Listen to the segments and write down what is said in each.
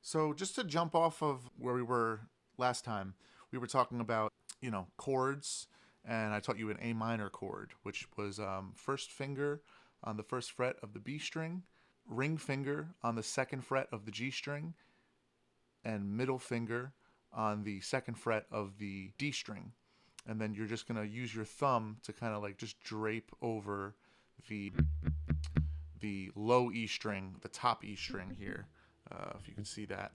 So just to jump off of where we were last time, we were talking about, chords, and I taught you an A minor chord, which was first finger on the first fret of the B string, ring finger on the second fret of the G string, and middle finger on the second fret of the D string. And then you're just going to use your thumb to kind of like just drape over the low E string, the top E string here, if you can see that.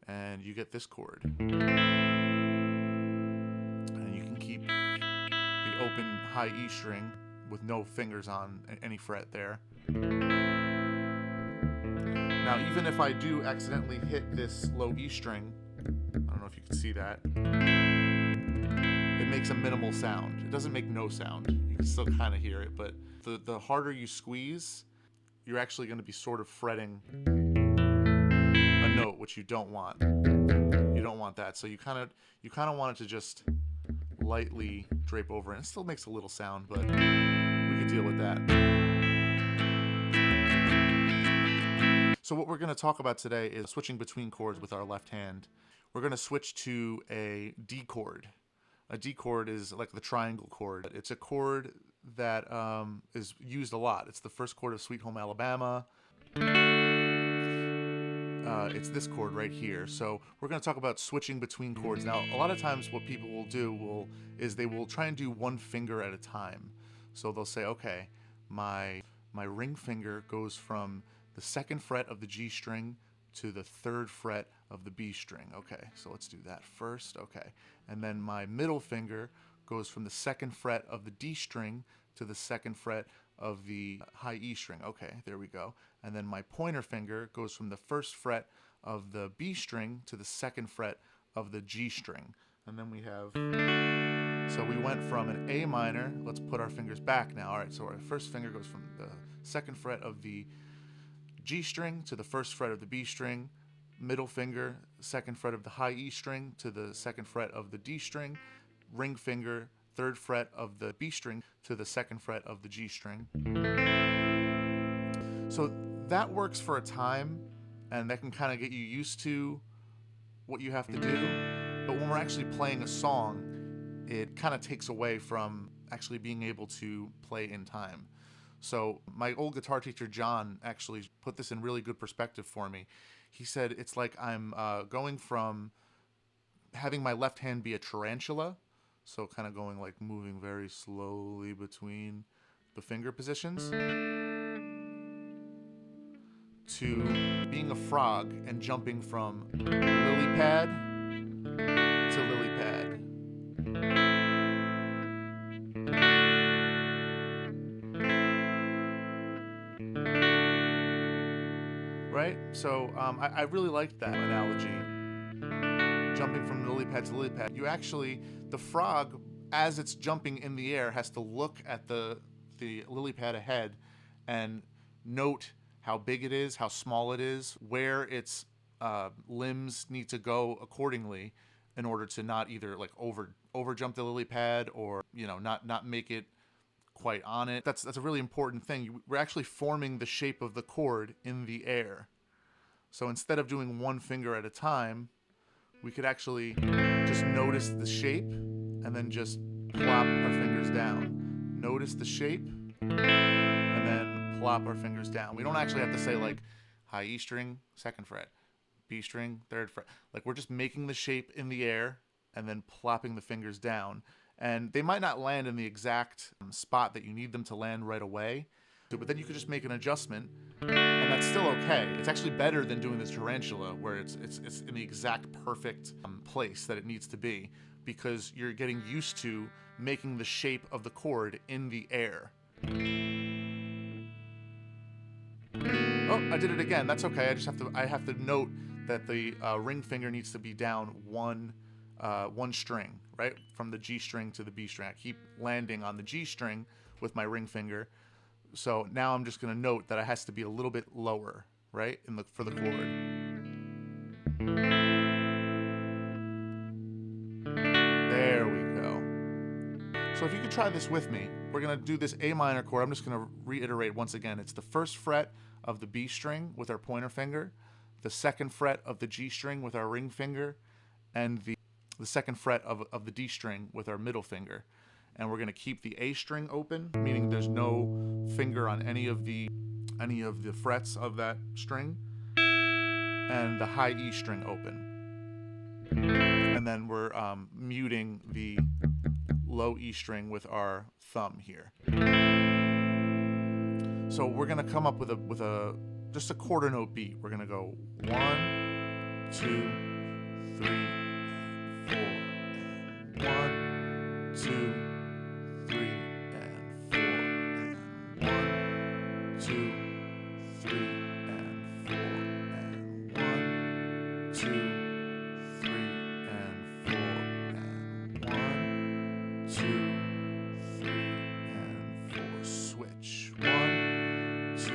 And you get this chord. And you can keep the open high E string with no fingers on any fret there. Now, even if I do accidentally hit this low E string, I don't know if you can see that, it makes a minimal sound. It doesn't make no sound. You can still kind of hear it, but the harder you squeeze, you're actually going to be sort of fretting a note, which you don't want. You don't want that. So you kind of want it to just lightly drape over, and it still makes a little sound, but we could deal with that. So what we're going to talk about today is switching between chords with our left hand. We're going to switch to a D chord. A D chord is like the triangle chord. It's a chord that is used a lot. It's the first chord of Sweet Home Alabama. It's this chord right here. So we're going to talk about switching between chords. Now, a lot of times what people will do is they will try and do one finger at a time. So they'll say, okay, my ring finger goes from the second fret of the G string to the third fret of the B string. Okay, so let's do that first. Okay, and then my middle finger goes from the second fret of the D string to the second fret of the high E string. Okay, there we go. And then my pointer finger goes from the first fret of the B string to the second fret of the G string. And then we have, so we went from an A minor, let's put our fingers back now. All right, so our first finger goes from the second fret of the G string to the first fret of the B string, middle finger, second fret of the high E string to the second fret of the D string, ring finger, third fret of the B string to the second fret of the G string. So that works for a time, and that can kind of get you used to what you have to do. But when we're actually playing a song, it kind of takes away from actually being able to play in time. So my old guitar teacher, John, actually put this in really good perspective for me. He said, it's like I'm going from having my left hand be a tarantula, so kind of going like moving very slowly between the finger positions, to being a frog and jumping from lily pad to lily pad. Right? So I really liked that analogy. Jumping from lily pad to lily pad. You actually, the frog, as it's jumping in the air, has to look at the lily pad ahead and note how big it is, how small it is, where its limbs need to go accordingly in order to not either like over jump the lily pad or not make it quite on it. That's a really important thing. We're actually forming the shape of the chord in the air. So instead of doing one finger at a time, we could actually just notice the shape and then just plop our fingers down. Notice the shape and then plop our fingers down. We don't actually have to say like high E string, second fret, B string, third fret. Like we're just making the shape in the air and then plopping the fingers down. And they might not land in the exact spot that you need them to land right away, but then you could just make an adjustment, and that's still okay. It's actually better than doing this tarantula, where it's in the exact perfect place that it needs to be, because you're getting used to making the shape of the chord in the air. Oh, I did it again. That's okay. I have to note that the ring finger needs to be down one string, right? From the G string to the B string. I keep landing on the G string with my ring finger. So now I'm just going to note that it has to be a little bit lower, right? For the chord. There we go. So if you could try this with me, we're going to do this A minor chord. I'm just going to reiterate once again. It's the first fret of the B string with our pointer finger, the second fret of the G string with our ring finger and the second fret of the D string with our middle finger. And we're going to keep the A string open, meaning there's no finger on any of the frets of that string, and the high E string open. And then we're muting the low E string with our thumb here. So we're gonna come up with just a quarter note beat. We're gonna go 1, 2, 3, 4, and 1, 2, 3, and 4, and 1, 2, 3, and 4, and 1, 2, 3, and 4, and 1, 2, 3, and 4. Switch. 1, 2,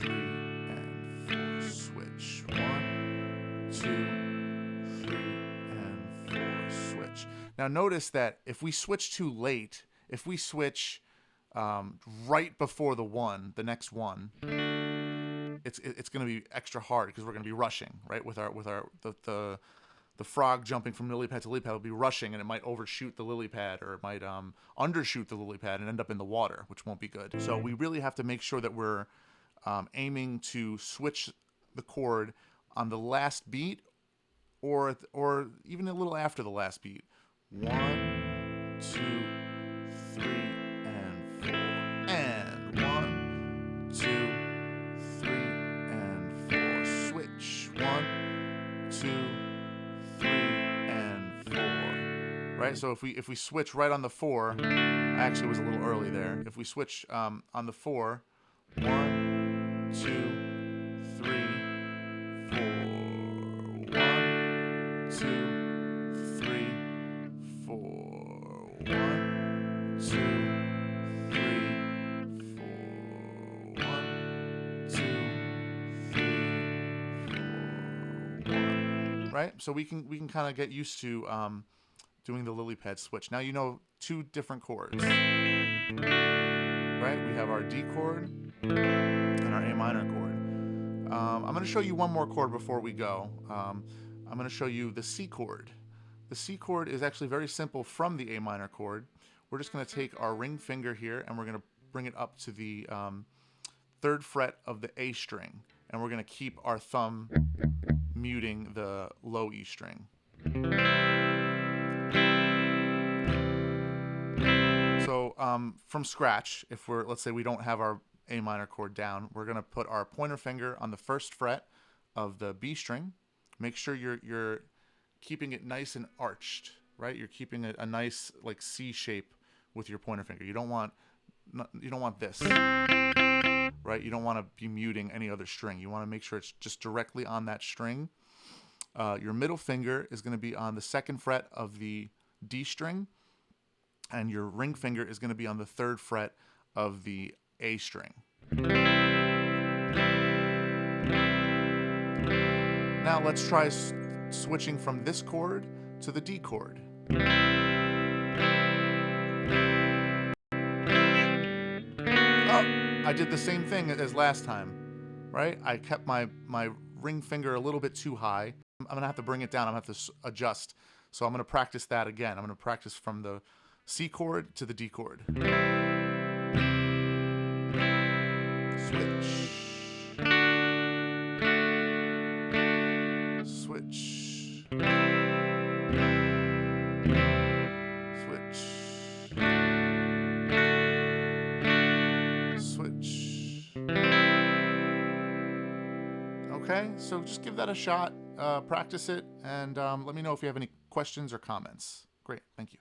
3, and 4. Switch. 1, 2, 3, and 4. Switch. Now notice that if we switch too late, if we switch right before the next one, it's going to be extra hard because we're going to be rushing, right? With the frog jumping from lily pad to lily pad will be rushing, and it might overshoot the lily pad, or it might undershoot the lily pad and end up in the water, which won't be good. So we really have to make sure that we're aiming to switch the chord on the last beat, or even a little after the last beat. 1, 2, 3, and 4, and 1, 2, 3, and 4. Switch. 1, 2, 3, and 4. Right. So if we switch right on the 4, I actually was a little early there. If we switch on the 4, 1, 2, 3, 4. 1, 2, 3, 4. 1, 2, 3, 4. 1, 2, 3, 4. 1. Right? So we can kind of get used to doing the lily pad switch. Now you know 2 different chords. Right? We have our D chord and our A minor chord. I'm going to show you one more chord before we go. I'm going to show you the C chord. The C chord is actually very simple from the A minor chord. We're just going to take our ring finger here and we're going to bring it up to the 3rd fret of the A string. And we're going to keep our thumb muting the low E string. So from scratch, let's say we don't have our A minor chord down, we're going to put our pointer finger on the 1st fret of the B string. Make sure you're keeping it nice and arched, right? You're keeping a nice like C shape with your pointer finger. You don't want this, right? You don't want to be muting any other string. You want to make sure it's just directly on that string. Your middle finger is going to be on the 2nd fret of the D string, and your ring finger is going to be on the 3rd fret of the A string. Now let's try switching from this chord to the D chord. Oh, I did the same thing as last time, right? I kept my ring finger a little bit too high. I'm going to have to bring it down. I'm going to have to adjust. So I'm going to practice that again. I'm going to practice from the C chord to the D chord. Switch. Switch. Switch. Switch. Okay, so just give that a shot, practice it, and let me know if you have any questions or comments. Great, thank you.